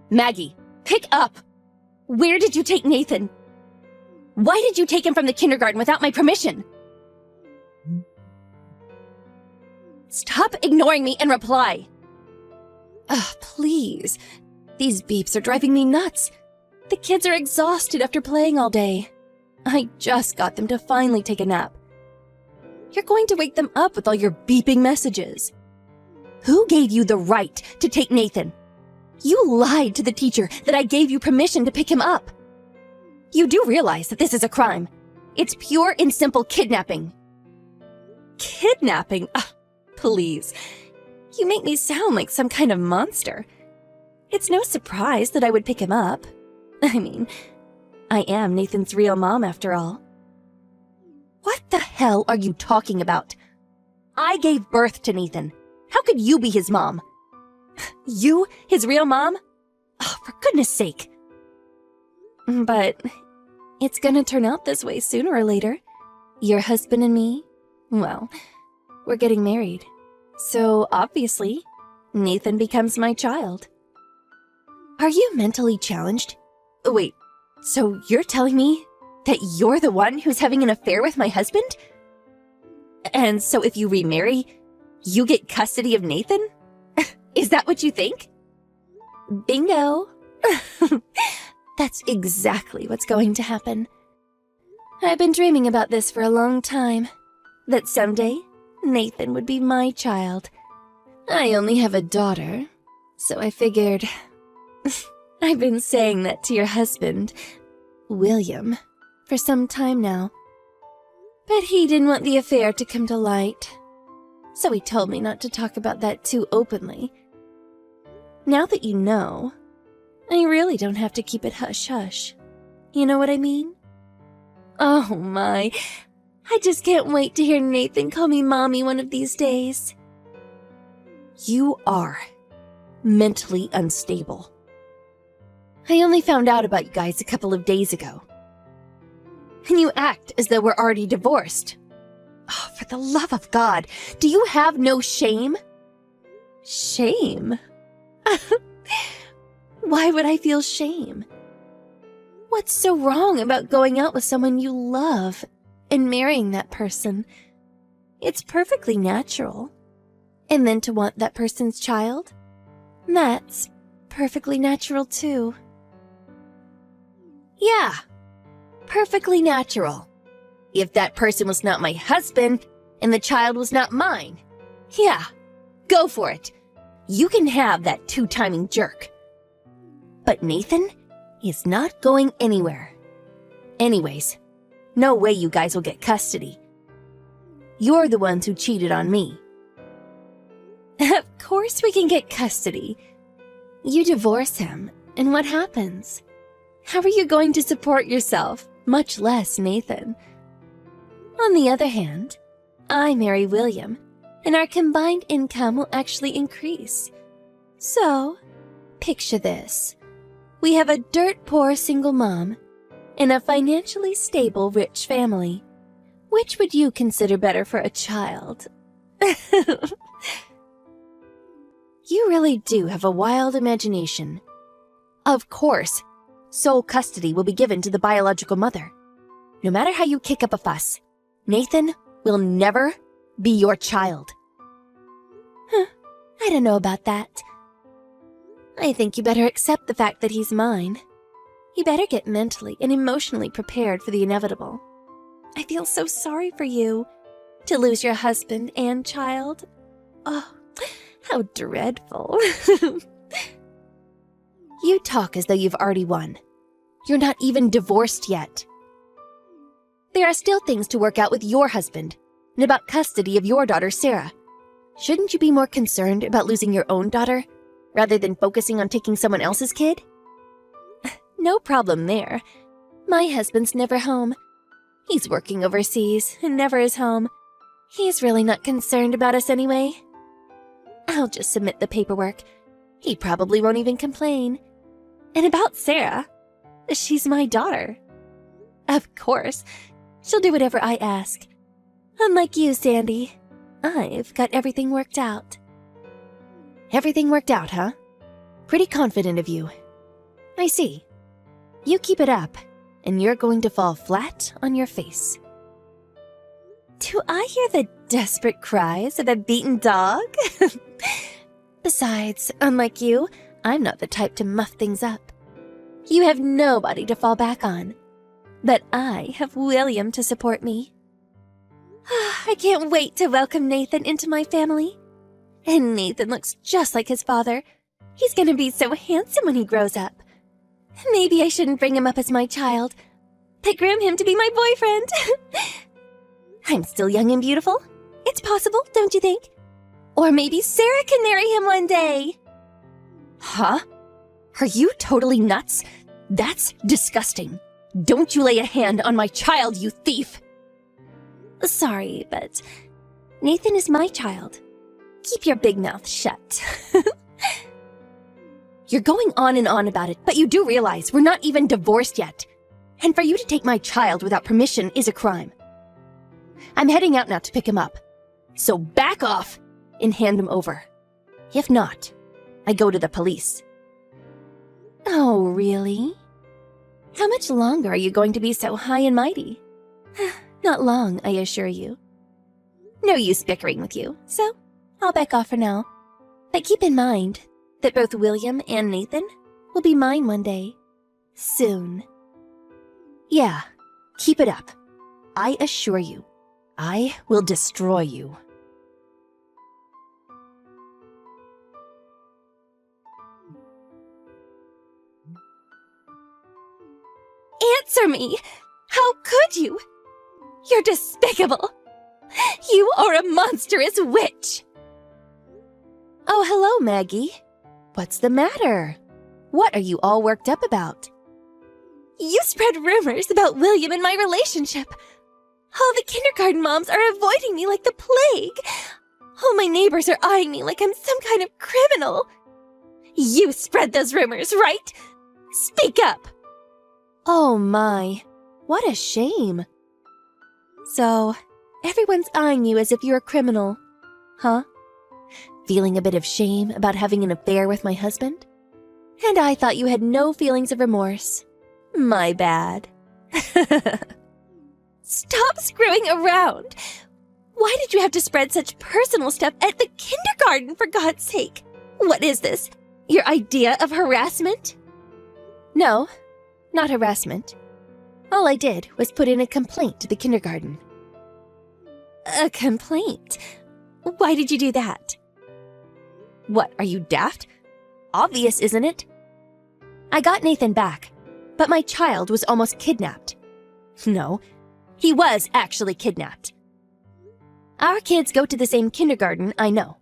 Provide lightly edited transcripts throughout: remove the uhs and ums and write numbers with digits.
Maggie, pick up! Where did you take Nathan? Why did you take him from the kindergarten without my permission? Stop ignoring me and reply! Ugh, please. These beeps are driving me nuts. The kids are exhausted after playing all day. I just got them to finally take a nap. You're going to wake them up with all your beeping messages. Who gave you the right to take Nathan? You lied to the teacher that I gave you permission to pick him up. You do realize that this is a crime. It's pure and simple kidnapping. Kidnapping? Ugh, please. You make me sound like some kind of monster. It's no surprise that I would pick him up. I mean, I am Nathan's real mom after all. What the hell are you talking about? I gave birth to Nathan. How could you be his mom? You, his real mom? Oh, for goodness sake. But it's gonna turn out this way sooner or later. Your husband and me, well, we're getting married. So obviously, Nathan becomes my child. Are you mentally challenged? Wait, so you're telling me that you're the one who's having an affair with my husband? And so if you remarry, you get custody of Nathan? Is that what you think? Bingo! That's exactly what's going to happen. I've been dreaming about this for a long time. That someday, Nathan would be my child. I only have a daughter, so I figured... I've been saying that to your husband, William, for some time now. But he didn't want the affair to come to light, so he told me not to talk about that too openly. Now that you know, I really don't have to keep it hush-hush. You know what I mean? Oh my, I just can't wait to hear Nathan call me Mommy one of these days. You are mentally unstable. I only found out about you guys a couple of days ago. And you act as though we're already divorced. Oh, for the love of God, do you have no shame? Shame? Why would I feel shame? What's so wrong about going out with someone you love and marrying that person? It's perfectly natural. And then to want that person's child? That's perfectly natural too. Yeah, perfectly natural. If that person was not my husband and the child was not mine, yeah, go for it. You can have that two-timing jerk. But Nathan is not going anywhere. Anyways, no way you guys will get custody. You're the ones who cheated on me. Of course we can get custody. You divorce him, and what happens? How are you going to support yourself, much less Nathan? On the other hand, I marry William, and our combined income will actually increase. So, picture this. We have a dirt-poor single mom and a financially stable rich family. Which would you consider better for a child? You really do have a wild imagination. Of course, sole custody will be given to the biological mother. No matter how you kick up a fuss, Nathan will never be your child. I don't know about that. I think you better accept the fact that he's mine. You better get mentally and emotionally prepared for the inevitable. I feel so sorry for you, to lose your husband and child. Oh, how dreadful. You talk as though you've already won. You're not even divorced yet. There are still things to work out with your husband, and about custody of your daughter, Sarah. Shouldn't you be more concerned about losing your own daughter, rather than focusing on taking someone else's kid? No problem there. My husband's never home. He's working overseas and never is home. He's really not concerned about us anyway. I'll just submit the paperwork. He probably won't even complain. And about Sarah, she's my daughter. Of course, she'll do whatever I ask. Unlike you, Sandy, I've got everything worked out. Everything worked out, huh? Pretty confident of you. I see. You keep it up, and you're going to fall flat on your face. Do I hear the desperate cries of a beaten dog? Besides, unlike you, I'm not the type to muff things up. You have nobody to fall back on. But I have William to support me. I can't wait to welcome Nathan into my family. And Nathan looks just like his father. He's gonna be so handsome when he grows up. Maybe I shouldn't bring him up as my child, but groom him to be my boyfriend. I'm still young and beautiful. It's possible, don't you think? Or maybe Sarah can marry him one day. Huh? Are you totally nuts? That's disgusting. Don't you lay a hand on my child, you thief! Sorry, but Nathan is my child. Keep your big mouth shut. You're going on and on about it, but you do realize we're not even divorced yet. And for you to take my child without permission is a crime. I'm heading out now to pick him up. So back off and hand him over. If not, I go to the police. Oh, really? How much longer are you going to be so high and mighty? Not long, I assure you. No use bickering with you, so I'll back off for now. But keep in mind that both William and Nathan will be mine one day. Soon. Yeah, keep it up. I assure you, I will destroy you. Answer me! How could you? You're despicable! You are a monstrous witch! Oh, hello, Maggie. What's the matter? What are you all worked up about? You spread rumors about William and my relationship. All the kindergarten moms are avoiding me like the plague. All my neighbors are eyeing me like I'm some kind of criminal. You spread those rumors, right? Speak up! Oh my, what a shame. So, everyone's eyeing you as if you're a criminal, huh? Feeling a bit of shame about having an affair with my husband? And I thought you had no feelings of remorse. My bad. Stop screwing around! Why did you have to spread such personal stuff at the kindergarten, for God's sake? What is this? Your idea of harassment? No, not harassment. All I did was put in a complaint to the kindergarten. A complaint? Why did you do that? What, are you daft? Obvious, isn't it? I got Nathan back, but my child was almost kidnapped. No, he was actually kidnapped. Our kids go to the same kindergarten, I know.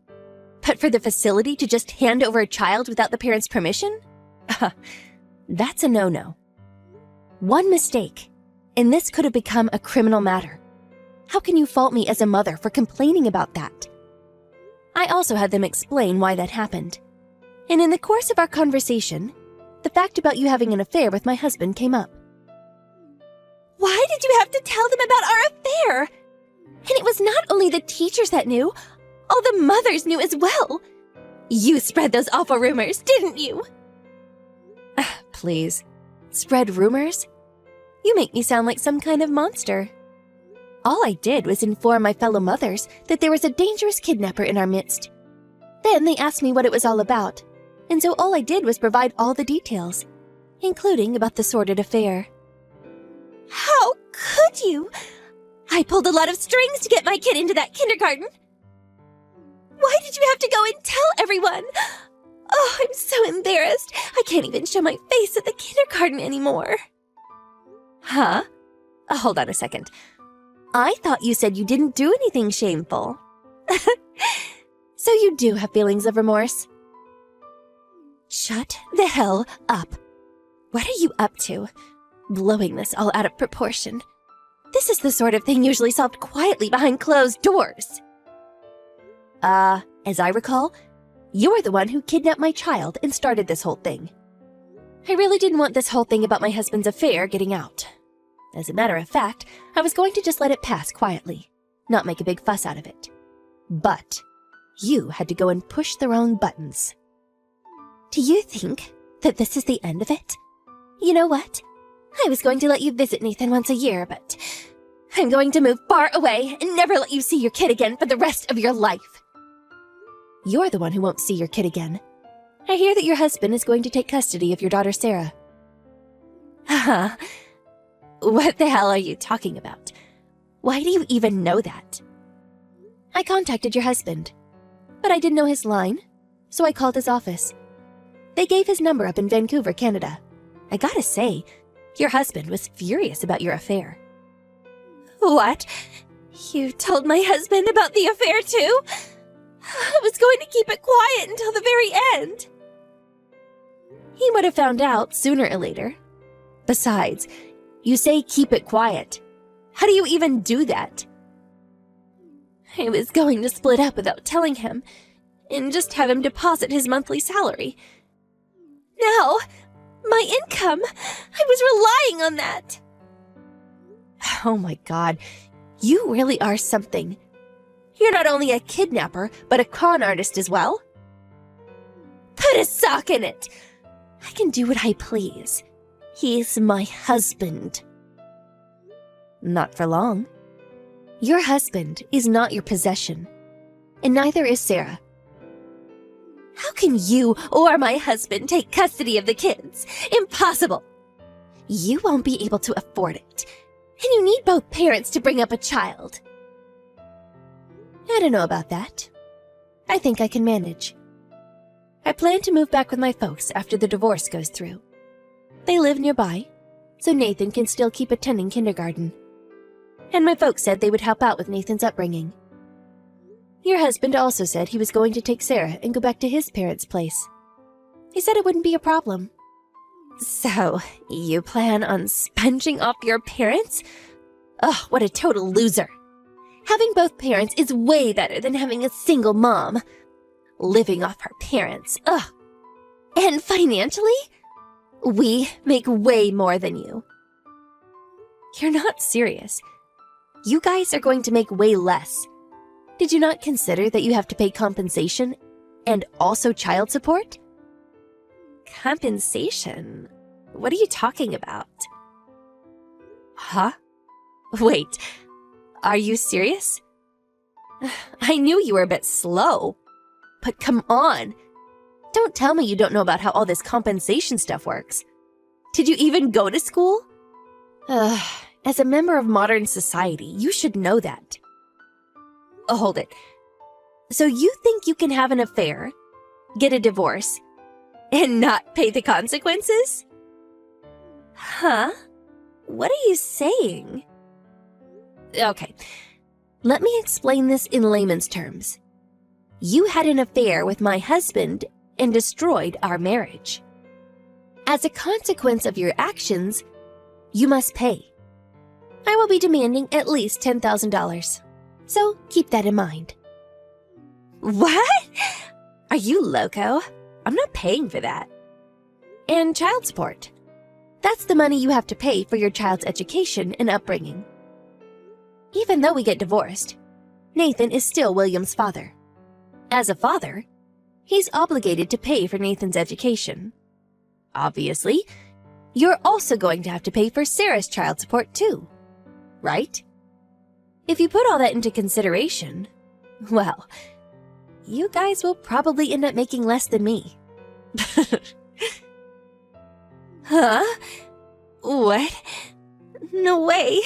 But for the facility to just hand over a child without the parents' permission? That's a no-no. One mistake, and this could have become a criminal matter. How can you fault me as a mother for complaining about that? I also had them explain why that happened. And in the course of our conversation, the fact about you having an affair with my husband came up. Why did you have to tell them about our affair? And it was not only the teachers that knew, all the mothers knew as well. You spread those awful rumors, didn't you? Please, spread rumors? You make me sound like some kind of monster. All I did was inform my fellow mothers that there was a dangerous kidnapper in our midst. Then they asked me what it was all about, and so all I did was provide all the details, including about the sordid affair. How could you? I pulled a lot of strings to get my kid into that kindergarten. Why did you have to go and tell everyone? Oh, I'm so embarrassed. I can't even show my face at the kindergarten anymore. Huh? Hold on a second. I thought you said you didn't do anything shameful. So you do have feelings of remorse? Shut the hell up. What are you up to? Blowing this all out of proportion. This is the sort of thing usually solved quietly behind closed doors. As I recall, you are the one who kidnapped my child and started this whole thing. I really didn't want this whole thing about my husband's affair getting out. As a matter of fact, I was going to just let it pass quietly, not make a big fuss out of it. But you had to go and push the wrong buttons. Do you think that this is the end of it? You know what? I was going to let you visit Nathan once a year, but I'm going to move far away and never let you see your kid again for the rest of your life. You're the one who won't see your kid again. I hear that your husband is going to take custody of your daughter Sarah. Haha. What the hell are you talking about? Why do you even know that? I contacted your husband, but I didn't know his line, so I called his office. They gave his number up in Vancouver, Canada. I gotta say, your husband was furious about your affair. What? You told my husband about the affair too? I was going to keep it quiet until the very end. He would have found out sooner or later. Besides, you say keep it quiet. How do you even do that? I was going to split up without telling him and just have him deposit his monthly salary. Now, my income, I was relying on that. Oh my God, you really are something. You're not only a kidnapper, but a con artist as well. Put a sock in it. I can do what I please. He's my husband. Not for long. Your husband is not your possession, and neither is Sarah. How can you or my husband take custody of the kids? Impossible. You won't be able to afford it, and you need both parents to bring up a child. I don't know about that. I think I can manage. I plan to move back with my folks after the divorce goes through. They live nearby, so Nathan can still keep attending kindergarten. And my folks said they would help out with Nathan's upbringing. Your husband also said he was going to take Sarah and go back to his parents' place. He said it wouldn't be a problem. So, you plan on sponging off your parents? Ugh, what a total loser. Having both parents is way better than having a single mom. Living off her parents, ugh. And financially? We make way more than you. You're not serious. You guys are going to make way less. Did you not consider that you have to pay compensation and also child support? Compensation? What are you talking about? Huh? Wait, are you serious? I knew you were a bit slow, but come on. Don't tell me you don't know about how all this compensation stuff works. Did you even go to school? As a member of modern society, you should know that. Oh, hold it. So you think you can have an affair, get a divorce, and not pay the consequences? Huh? What are you saying? Okay, let me explain this in layman's terms. You had an affair with my husband and destroyed our marriage. As a consequence of your actions, you must pay. I will be demanding at least $10,000. So keep that in mind. What? Are you loco? I'm not paying for that. And child support. That's the money you have to pay for your child's education and upbringing. Even though we get divorced, Nathan is still William's father. As a father, he's obligated to pay for Nathan's education. Obviously, you're also going to have to pay for Sarah's child support too, right? If you put all that into consideration, well, you guys will probably end up making less than me. Huh? What? No way.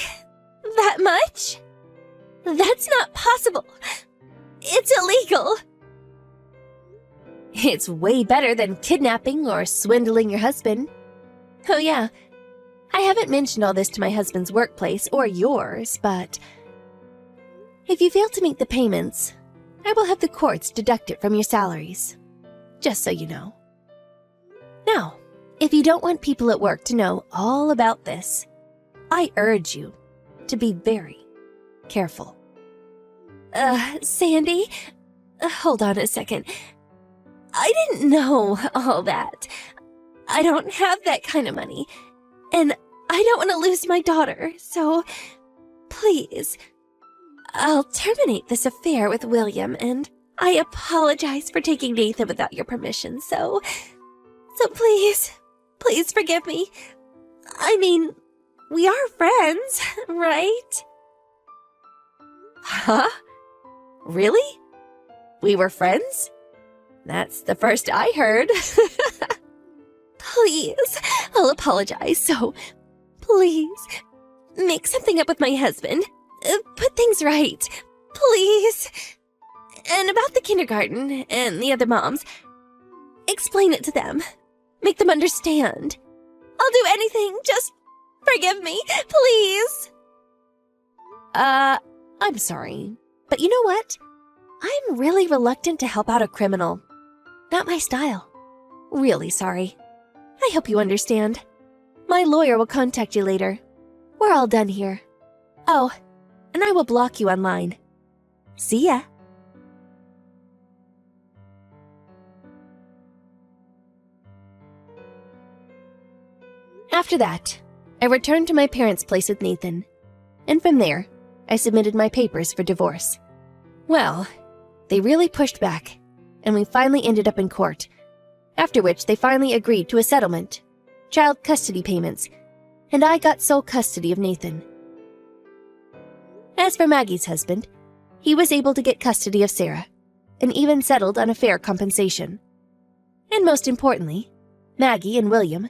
That much? That's not possible. It's illegal. It's way better than kidnapping or swindling your husband. Oh yeah, I haven't mentioned all this to my husband's workplace or yours, but if you fail to make the payments, I will have the courts deduct it from your salaries. Just so you know. Now, if you don't want people at work to know all about this, I urge you to be very careful. Sandy, hold on a second. I didn't know all that. I don't have that kind of money, and I don't want to lose my daughter, so please, I'll terminate this affair with William, and I apologize for taking Nathan without your permission, so please forgive me. I mean, we are friends, right? Huh? Really? We were friends? That's the first I heard. Please, I'll apologize, so please, make something up with my husband. Put things right. Please. And about the kindergarten and the other moms, explain it to them. Make them understand. I'll do anything, just forgive me, please. I'm sorry, but you know what? I'm really reluctant to help out a criminal. Not my style. Really sorry. I hope you understand. My lawyer will contact you later. We're all done here. Oh, and I will block you online. See ya. After that, I returned to my parents' place with Nathan, and from there, I submitted my papers for divorce. Well, they really pushed back, and we finally ended up in court, after which they finally agreed to a settlement, child custody payments, and I got sole custody of Nathan. As for Maggie's husband, he was able to get custody of Sarah, and even settled on a fair compensation. And most importantly, Maggie and William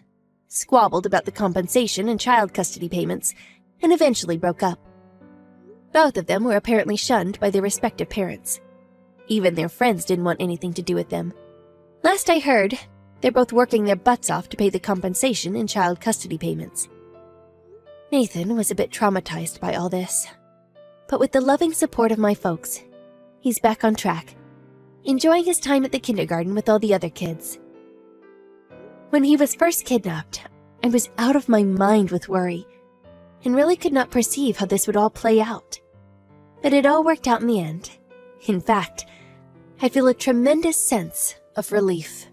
squabbled about the compensation and child custody payments, and eventually broke up. Both of them were apparently shunned by their respective parents. Even their friends didn't want anything to do with them. Last I heard, they're both working their butts off to pay the compensation and child custody payments. Nathan was a bit traumatized by all this. But with the loving support of my folks, he's back on track, enjoying his time at the kindergarten with all the other kids. When he was first kidnapped, I was out of my mind with worry, and really could not perceive how this would all play out. But it all worked out in the end. In fact, I feel a tremendous sense of relief.